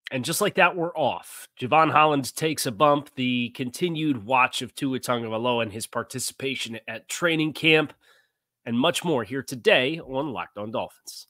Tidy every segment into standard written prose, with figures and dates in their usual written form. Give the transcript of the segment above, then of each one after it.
And just like that, we're off. Jevon Holland takes a bump. The continued watch of Tua Tagovailoa and his participation at training camp, and much more here today on Locked On Dolphins.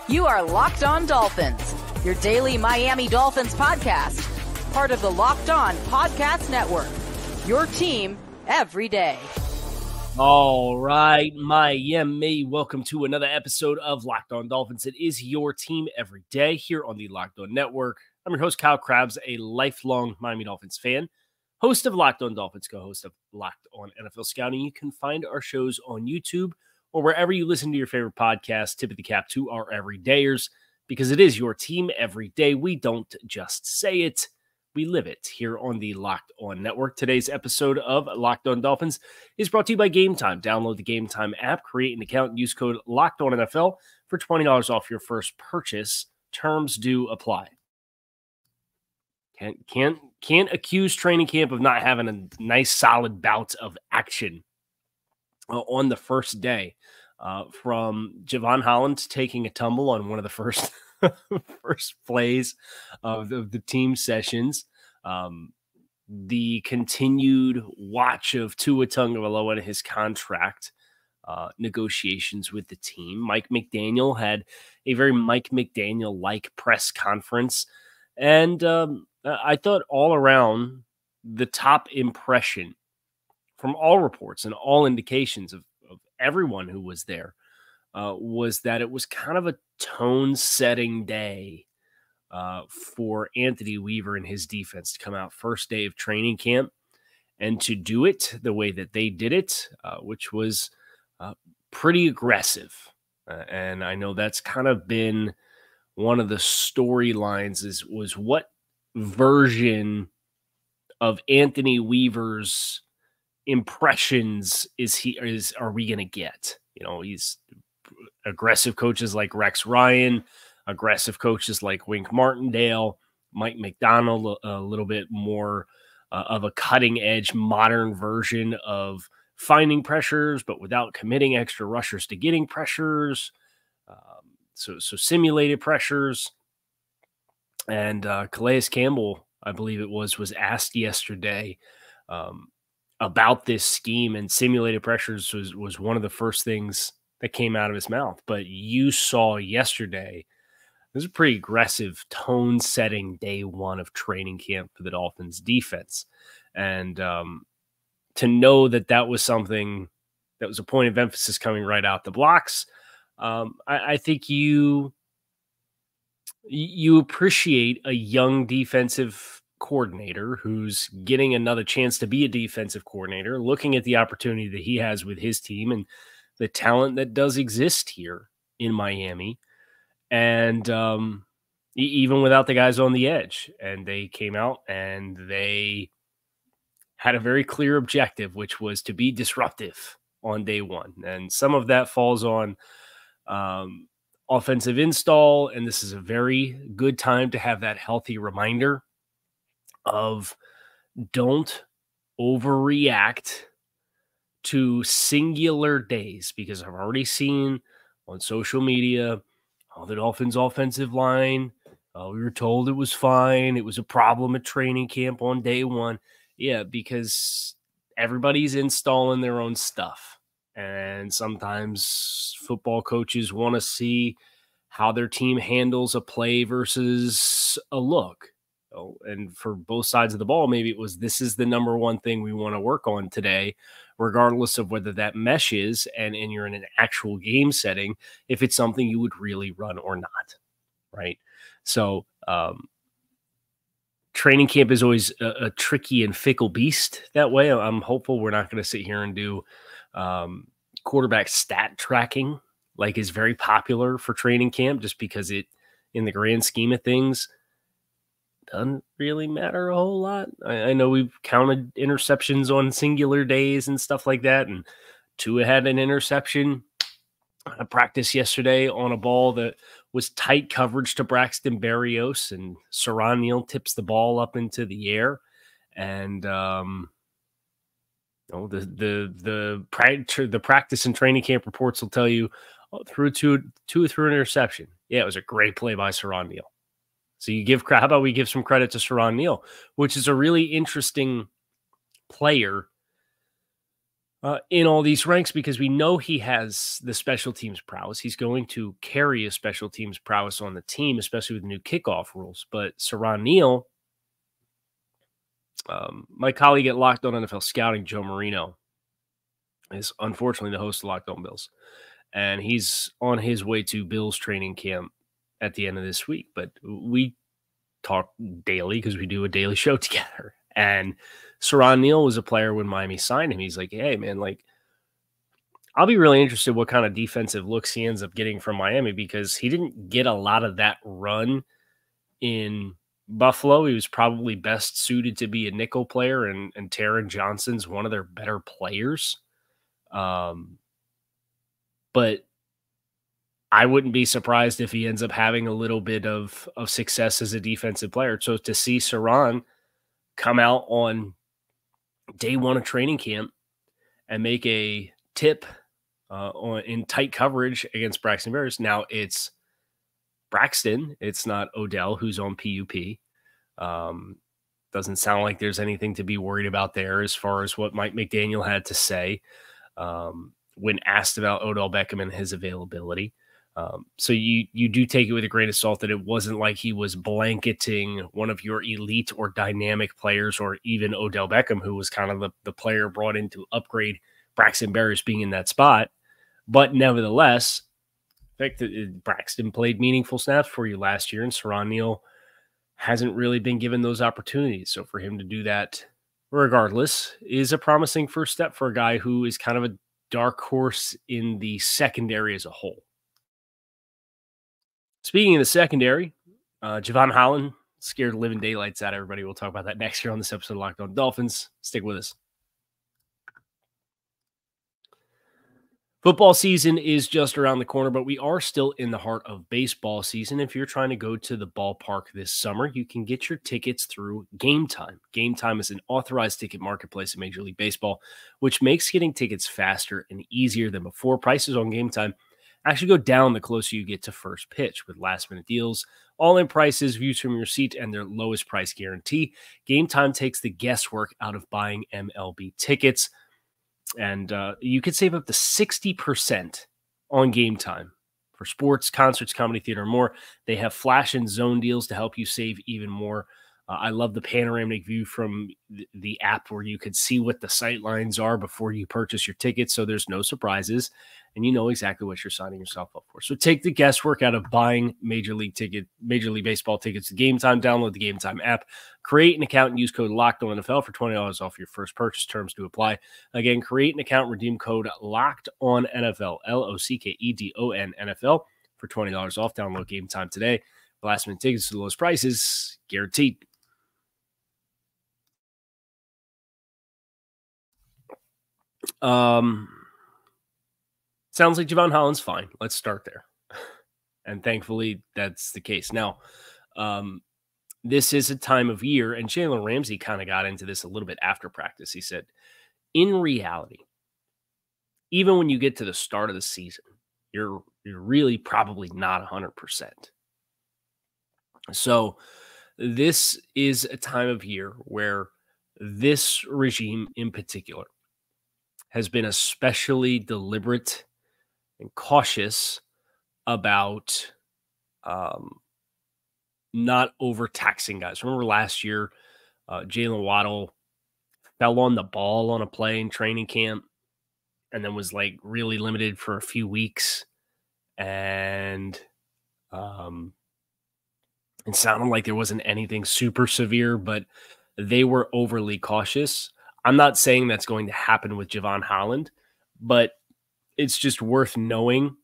You are Locked On Dolphins, your daily Miami Dolphins podcast, part of the Locked On Podcast Network, your team every day. All right, Miami, welcome to another episode of Locked On Dolphins. It is your team every day here on the Locked On Network. I'm your host, Kyle Krabs, a lifelong Miami Dolphins fan, host of Locked On Dolphins, co-host of Locked On NFL Scouting. You can find our shows on YouTube or wherever you listen to your favorite podcast. Tip of the cap to our everydayers, because it is your team every day. We don't just say it, we live it here on the Locked On Network. Today's episode of Locked On Dolphins is brought to you by Gametime. Download the Gametime app, create an account, and use code LOCKEDONNFL for $20 off your first purchase. Terms do apply. Can't accuse training camp of not having a nice solid bout of action on the first day. From Jevon Holland taking a tumble on one of the first plays of the team sessions, the continued watch of Tua Tagovailoa and his contract negotiations with the team. Mike McDaniel had a very Mike McDaniel-like press conference, and I thought all around the top impression from all reports and all indications of everyone who was there was that it was kind of a tone-setting day for Anthony Weaver and his defense to come out first day of training camp and to do it the way that they did it, which was pretty aggressive. And I know that's kind of been one of the storylines was what version of Anthony Weaver's impressions are we going to get? You know, he's aggressive coaches like Rex Ryan, aggressive coaches like Wink Martindale, Mike McDonald, a little bit more of a cutting edge modern version of finding pressures, but without committing extra rushers to getting pressures. So simulated pressures. And Calais Campbell, I believe it was asked yesterday about this scheme, and simulated pressures was one of the first things that came out of his mouth. But you saw yesterday, it was a pretty aggressive tone-setting day one of training camp for the Dolphins defense. And to know that was something that was a point of emphasis coming right out the blocks, I think you appreciate a young defensive coordinator who's getting another chance to be a defensive coordinator, looking at the opportunity that he has with his team and the talent that does exist here in Miami. And even without the guys on the edge, and they came out and they had a very clear objective, which was to be disruptive on day one. And some of that falls on offensive install, and this is a very good time to have that healthy reminder of don't overreact to singular days, because I've already seen on social media, the Dolphins offensive line, we were told it was fine. It was a problem at training camp on day one. Yeah, because everybody's installing their own stuff. And sometimes football coaches want to see how their team handles a play versus a look. And for both sides of the ball, maybe it was, this is the number one thing we want to work on today, regardless of whether that meshes and you're in an actual game setting, if it's something you would really run or not, right? So training camp is always a tricky and fickle beast that way. I'm hopeful we're not going to sit here and do quarterback stat tracking like is very popular for training camp, just because it, in the grand scheme of things, doesn't really matter a whole lot. I know we've counted interceptions on singular days and stuff like that, and Tua had an interception I practiced yesterday on a ball that was tight coverage to Braxton Berrios, and Saron Neal tips the ball up into the air, and the practice and training camp reports will tell you through an interception. Yeah, it was a great play by Saron Neal. So how about we give some credit to Saron Neal, which is a really interesting player in all these ranks because we know he has the special teams prowess. He's going to carry a special teams prowess on the team, especially with the new kickoff rules. But Saron Neal, my colleague at Locked On NFL Scouting, Joe Marino, is unfortunately the host of Locked On Bills. And he's on his way to Bills training camp at the end of this week. But we talk daily because we do a daily show together. And Saron Neal was a player when Miami signed him. He's like, hey, man, like, I'll be really interested what kind of defensive looks he ends up getting from Miami because he didn't get a lot of that run in Buffalo. He was probably best suited to be a nickel player, and Taron Johnson's one of their better players. But I wouldn't be surprised if he ends up having a little bit of success as a defensive player. So to see Saron come out on day one of training camp and make a tip in tight coverage against Braxton Berrios. Now it's Braxton. It's not Odell, who's on PUP. Doesn't sound like there's anything to be worried about there as far as what Mike McDaniel had to say when asked about Odell Beckham and his availability. So you do take it with a grain of salt that it wasn't like he was blanketing one of your elite or dynamic players, or even Odell Beckham, who was kind of the player brought in to upgrade Braxton Berrios being in that spot. But nevertheless, the fact that Braxton played meaningful snaps for you last year, and Saron Neal hasn't really been given those opportunities. So for him to do that, regardless, is a promising first step for a guy who is kind of a dark horse in the secondary as a whole. Speaking of the secondary, Jevon Holland scared the living daylights out of everybody. We'll talk about that next year on this episode of Locked On Dolphins. Stick with us. Football season is just around the corner, but we are still in the heart of baseball season. If you're trying to go to the ballpark this summer, you can get your tickets through Gametime. Gametime is an authorized ticket marketplace in Major League Baseball, which makes getting tickets faster and easier than before. Prices on Gametime actually go down the closer you get to first pitch with last-minute deals, all-in prices, views from your seat, and their lowest price guarantee. Gametime takes the guesswork out of buying MLB tickets, and you could save up to 60% on Gametime for sports, concerts, comedy, theater, and more. They have flash and zone deals to help you save even more. I love the panoramic view from the app where you could see what the sight lines are before you purchase your tickets, so there's no surprises, and you know exactly what you're signing yourself up for. So take the guesswork out of buying Major League Baseball tickets to Gametime. Download the Gametime app, create an account, and use code LOCKEDONNFL for $20 off your first purchase. Terms to apply. Again, create an account, redeem code LOCKEDONNFL, LOCKEDON NFL for $20 off. Download Gametime today. Last minute tickets to the lowest prices, guaranteed. Sounds like Jevon Holland's fine. Let's start there. And thankfully, that's the case. Now, this is a time of year, and Jalen Ramsey kind of got into this a little bit after practice. He said, in reality, even when you get to the start of the season, you're really probably not 100%. So this is a time of year where this regime in particular has been especially deliberate and cautious about not overtaxing guys. Remember last year, Jalen Waddle fell on the ball on a play in training camp and then was like really limited for a few weeks. And it sounded like there wasn't anything super severe, but they were overly cautious. I'm not saying that's going to happen with Jevon Holland, but it's just worth knowing.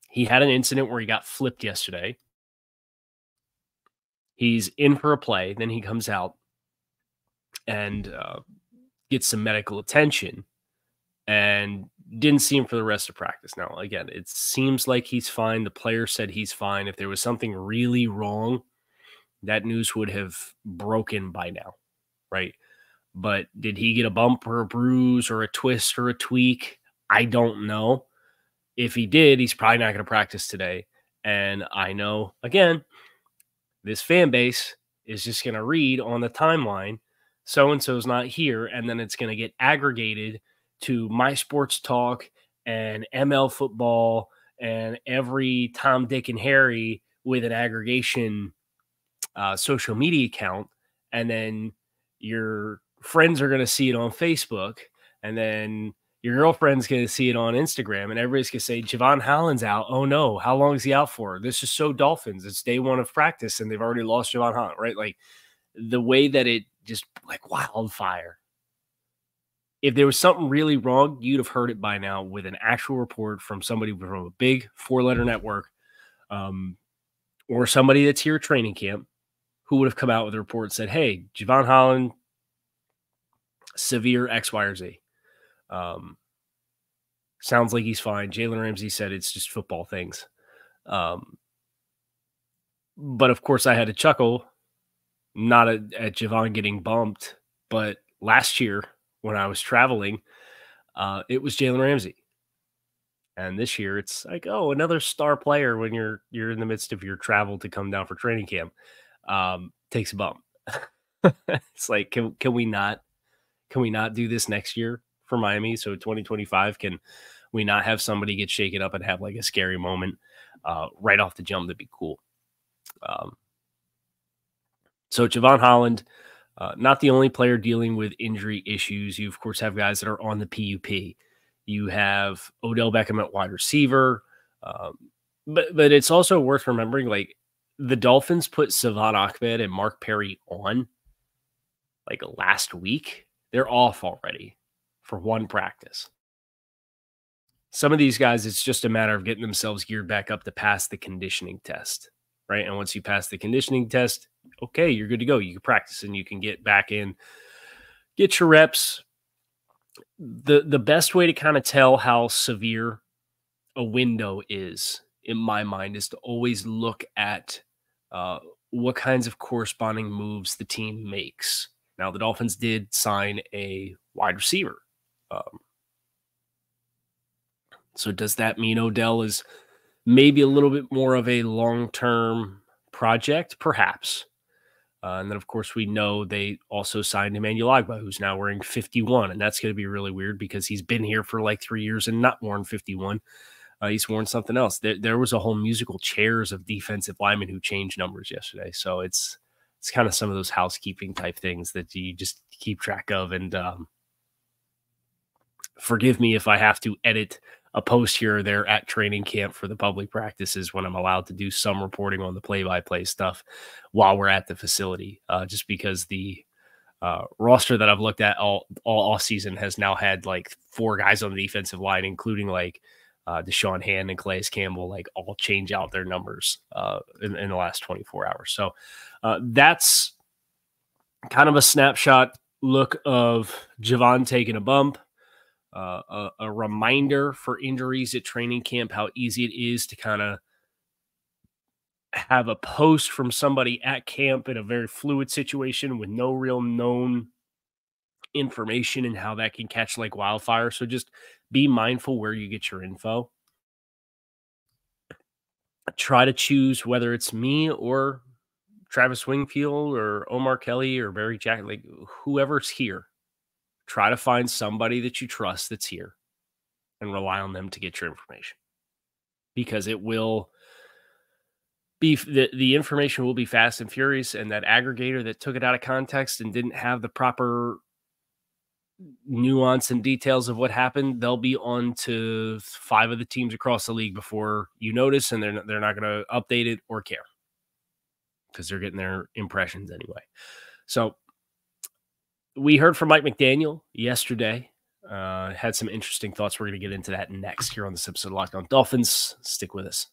He had an incident where he got flipped yesterday. He's in for a play, then he comes out and gets some medical attention and didn't see him for the rest of practice. Now, again, it seems like he's fine. The player said he's fine. If there was something really wrong, that news would have broken by now, right? But did he get a bump or a bruise or a twist or a tweak? I don't know. If he did, he's probably not going to practice today. And I know, again, this fan base is just going to read on the timeline, so-and-so's not here, and then it's going to get aggregated to My Sports Talk and ML Football and every Tom, Dick, and Harry with an aggregation social media account. And then your friends are going to see it on Facebook, and then your girlfriend's going to see it on Instagram, and everybody's going to say, Jevon Holland's out. Oh, no. How long is he out for? This is so Dolphins. It's day one of practice, and they've already lost Jevon Holland, right? Like, the way that it just, like wildfire. If there was something really wrong, you'd have heard it by now with an actual report from somebody from a big 4-letter network or somebody that's here at training camp who would have come out with a report and said, hey, Jevon Holland, severe X, Y, or Z. Sounds like he's fine. Jalen Ramsey said it's just football things. But of course I had to chuckle, not at Jevon getting bumped, but last year when I was traveling, it was Jalen Ramsey. And this year it's like, oh, another star player when you're in the midst of your travel to come down for training camp, takes a bump. It's like, can we not do this next year for Miami? So 2025, can we not have somebody get shaken up and have like a scary moment right off the jump? That'd be cool. So Jevon Holland, not the only player dealing with injury issues. You, of course, have guys that are on the PUP. You have Odell Beckham at wide receiver. But it's also worth remembering, like, the Dolphins put Savon Ahmed and Mark Perry on like last week. They're off already for one practice. Some of these guys, it's just a matter of getting themselves geared back up to pass the conditioning test, right? And once you pass the conditioning test, okay, you're good to go. You can practice and you can get back in, get your reps. The best way to kind of tell how severe a window is, in my mind, is to always look at what kinds of corresponding moves the team makes. Now, the Dolphins did sign a wide receiver. So does that mean Odell is maybe a little bit more of a long-term project? Perhaps. And then, of course, we know they also signed Emmanuel Ogbah, who's now wearing 51. And that's going to be really weird because he's been here for like 3 years and not worn 51. He's worn something else. There was a whole musical chairs of defensive linemen who changed numbers yesterday. So it's kind of some of those housekeeping type things that you just keep track of. And forgive me if I have to edit a post here or there at training camp for the public practices when I'm allowed to do some reporting on the play-by-play stuff while we're at the facility, just because the roster that I've looked at all off season has now had like 4 guys on the defensive line, including like Deshaun Hand and Calais Campbell, like all change out their numbers in the last 24 hours. So that's kind of a snapshot look of Jevon taking a bump. A reminder for injuries at training camp, how easy it is to kind of have a post from somebody at camp in a very fluid situation with no real known information and how that can catch like wildfire. So just be mindful where you get your info. Try to choose whether it's me or Travis Wingfield or Omar Kelly or Barry Jack, like whoever's here. Try to find somebody that you trust that's here and rely on them to get your information, because it will be the information will be fast and furious. And that aggregator that took it out of context and didn't have the proper nuance and details of what happened, they'll be on to 5 of the teams across the league before you notice. And they're not going to update it or care because they're getting their impressions anyway. So, we heard from Mike McDaniel yesterday. Had some interesting thoughts. We're going to get into that next here on this episode of Locked On Dolphins. Stick with us.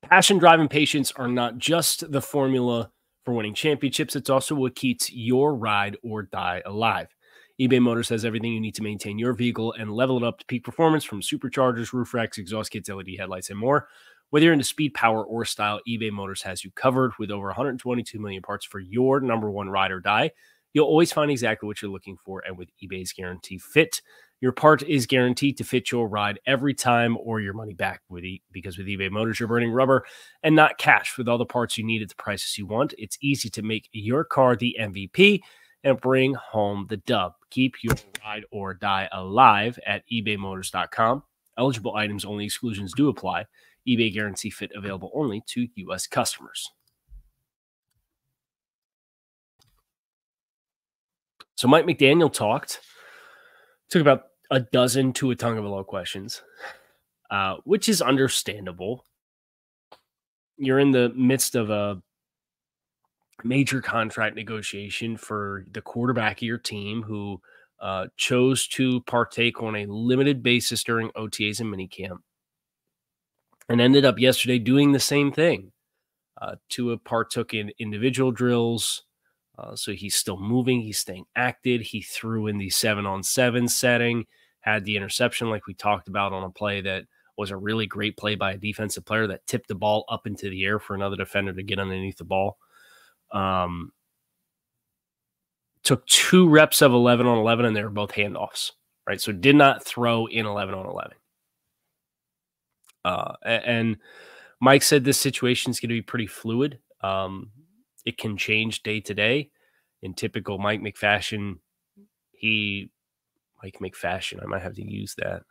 Passion, drive, and patience are not just the formula for winning championships. It's also what keeps your ride or die alive. eBay Motors has everything you need to maintain your vehicle and level it up to peak performance, from superchargers, roof racks, exhaust kits, LED headlights, and more. Whether you're into speed, power, or style, eBay Motors has you covered with over 122 million parts for your number one ride or die. you'll always find exactly what you're looking for. And with eBay's Guarantee Fit, your part is guaranteed to fit your ride every time or your money back. Because with eBay Motors, you're burning rubber and not cash. With all the parts you need at the prices you want, it's easy to make your car the MVP and bring home the dub. Keep your ride or die alive at ebaymotors.com. Eligible items only. Exclusions do apply. eBay Guarantee Fit available only to U.S. customers. So Mike McDaniel took about a dozen Tua Tagovailoa questions, which is understandable. You're in the midst of a major contract negotiation for the quarterback of your team who chose to partake on a limited basis during OTAs and minicamp and ended up yesterday doing the same thing. Tua partook in individual drills, so he's still moving. He's staying active. He threw in the 7-on-7 setting, had the interception like we talked about on a play that was a really great play by a defensive player that tipped the ball up into the air for another defender to get underneath the ball. Took 2 reps of 11-on-11, and they were both handoffs, right? So did not throw in 11-on-11. And Mike said this situation is going to be pretty fluid. It can change day to day. In typical Mike McFashion, I might have to use that.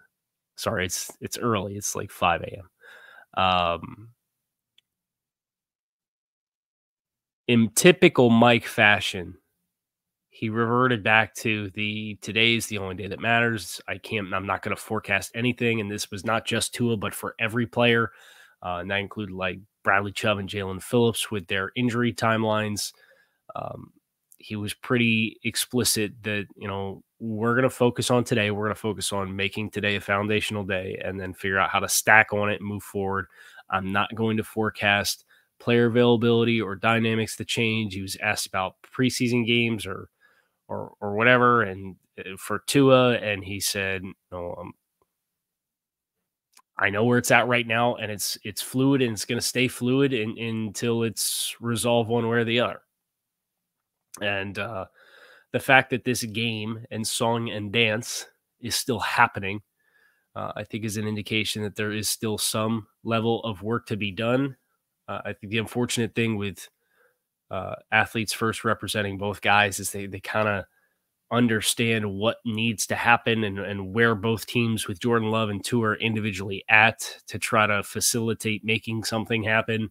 Sorry, it's early. It's like 5 a.m. In typical Mike fashion, he reverted back to today is the only day that matters. I'm not going to forecast anything. And this was not just Tua, but for every player. And that included like Bradley Chubb and Jalen Phillips with their injury timelines. He was pretty explicit that, we're going to focus on today. We're going to focus on making today a foundational day and then figure out how to stack on it and move forward. I'm not going to forecast player availability or dynamics to change. He was asked about preseason games or whatever, and for Tua, and he said, I know where it's at right now, and it's fluid, and it's going to stay fluid until it's resolved one way or the other. And the fact that this game and song and dance is still happening, I think is an indication that there is still some level of work to be done. I think the unfortunate thing with athletes first representing both guys is they kind of understand what needs to happen and where both teams with Jordan Love and Tua are individually at to try to facilitate making something happen.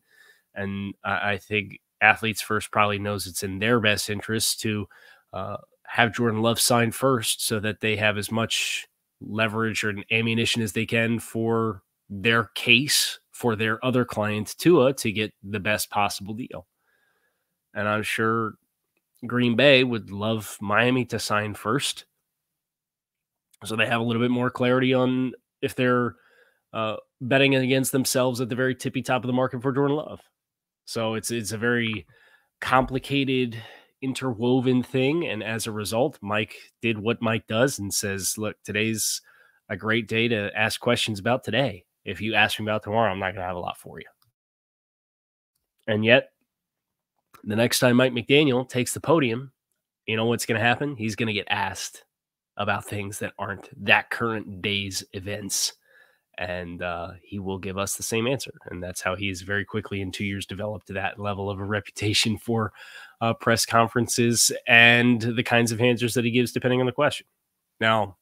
And I think athletes first probably knows it's in their best interest to have Jordan Love sign first so that they have as much leverage or ammunition as they can for their case for their other client, Tua, to get the best possible deal. And I'm sure Green Bay would love Miami to sign first so they have a little bit more clarity on if they're betting against themselves at the very tippy top of the market for Jordan Love. So it's a very complicated, interwoven thing. And as a result, Mike did what Mike does and says, look, today's a great day to ask questions about today. If you ask me about tomorrow, I'm not going to have a lot for you. And yet, the next time Mike McDaniel takes the podium, you know what's going to happen? He's going to get asked about things that aren't that current day's events. And he will give us the same answer. And that's how he's very quickly in 2 years developed to that level of a reputation for press conferences and the kinds of answers that he gives depending on the question. Now,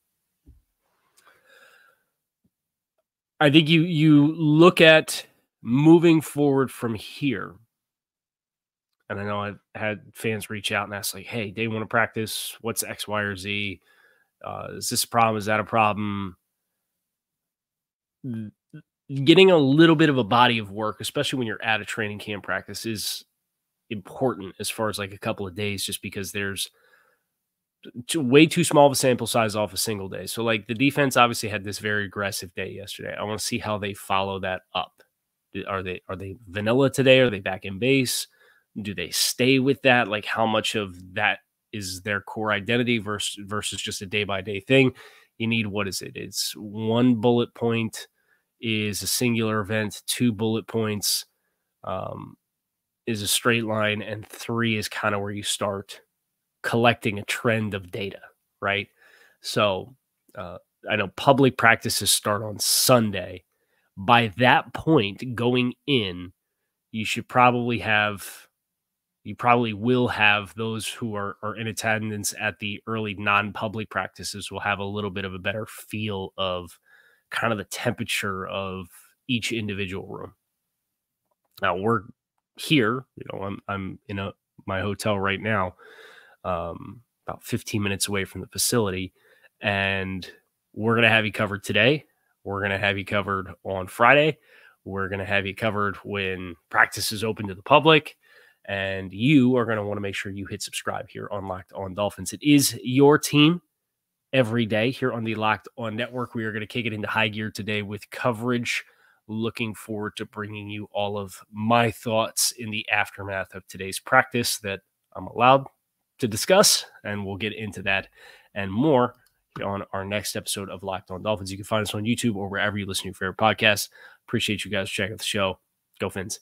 I think you look at moving forward from here. And I know I've had fans reach out and ask like, hey, day one of practice, what's X, Y, or Z? Is this a problem? Is that a problem? Getting a little bit of a body of work, especially when you're at a training camp practice, is important as far as like a couple of days, just because there's way too small of a sample size off a single day. So like the defense obviously had this very aggressive day yesterday. I want to see how they follow that up. Are they vanilla today? Are they back in base? Do they stay with that? Like how much of that is their core identity versus just a day-by-day thing? You need, what is it? It's 1 bullet point is a singular event, 2 bullet points is a straight line, and 3 is kind of where you start collecting a trend of data, right? So I know public practices start on Sunday. By that point, going in, you probably will have those who are in attendance at the early non-public practices will have a little bit of a better feel of kind of the temperature of each individual room. Now we're here, I'm in my hotel right now, about 15 minutes away from the facility, and we're going to have you covered today. We're going to have you covered on Friday. We're going to have you covered when practice is open to the public, and you are going to want to make sure you hit subscribe here on Locked On Dolphins. It is your team every day here on the Locked On Network. We are going to kick it into high gear today with coverage. Looking forward to bringing you all of my thoughts in the aftermath of today's practice that I'm allowed to discuss, and we'll get into that and more on our next episode of Locked On Dolphins. You can find us on YouTube or wherever you listen to your favorite podcasts. Appreciate you guys checking out the show. Go Fins.